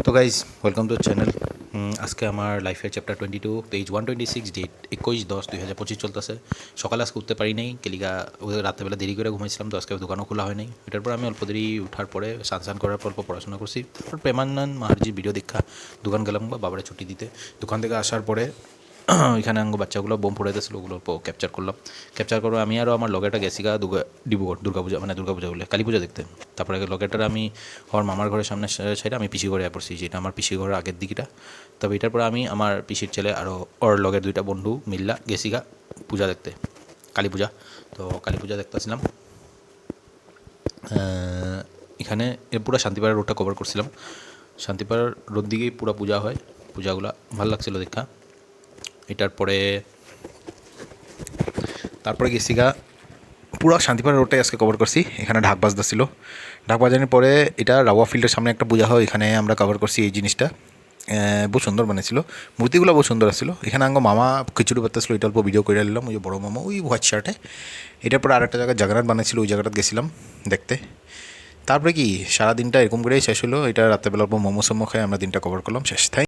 তো guys welcome to channel. আজকে আমার লাইফের চ্যাপ্টার 22 পেজ 126 ডেট 21/10/2025 চলতেছে। সকালে আজকে উঠতে পারি নাই, কেলিকা রাত্রেবেলা দেরি করে ঘুমাইছিলাম, তো আজকে দোকানও খোলা হয় নাই। এটার পর আমি অল্প দেরি উঠার পরে স্নান করার পর অল্প পড়াশোনা করছি। তারপর প্রেমানন্দ মাহার্জির ভিডিও দেখা দোকান গেলাম বা বাবারে ছুটি দিতে। দোকান থেকে আসার পরে ওইখানে আঙ্গ বাচ্চাগুলো বোম ফুটাইতেছিল, ওগুলো অল্প ক্যাপচার করলাম। ক্যাপচার করে আমি আরও আমার লগেটা গেছিগা ডিব্রুগড় দুর্গাপূজা, মানে দুর্গাপূজা বলে কালী পূজা দেখতে। তারপরে লগেটার আমি আমার মামার ঘরের সামনে সাইডে আমি পিসি ঘরে পড়ছি, যেটা আমার পিসি ঘরের আগের দিকটা। তবে এটার পরে আমি আমার পিসির ছেলে আরও ওর লগের দুইটা বন্ধু মিল্লা গেছিগা পূজা দেখতে, কালী পূজা। তো কালী পূজা দেখতেছিলাম এখানে। পুরো শান্তিপাড়া রোডটা কভার করছিলাম। শান্তিপাড়ার রোড দিকেই পুরো পূজা হয়, পূজাগুলো ভালো লাগছিল দেখা। এটার পরে তারপরে গেছিগা পুরো শান্তিপাড়া রোডটাই আজকে কভার করছি। এখানে ঢাক বাজদা ছিল, ঢাক বাজানোর পরে এটা রাওয়া ফিল্ডের সামনে একটা পূজা হয়, এখানে আমরা কভার করছি এই জিনিসটা। বহু সুন্দর বানিয়েছিল, মূর্তিগুলো বহু সুন্দর ছিল। এখানে আঙ্গ মামা খিচুড়ি বার্তাছিল, এটা অল্প ভিডিও করে নিলাম। ওই যে বড়ো মামা ওই হোয়াইট শার্টে। এটার পরে আরেকটা জায়গায় জাগরাত বানিয়েছিল, ওই জায়গাটা গেছিলাম দেখতে। তারপরে কি সারা দিনটা এরকম করেই শেষ হলো। এটা রাত্রেবেলা অল্প মোমো সোমো খাই আমরা দিনটা কভার করলাম, শেষ।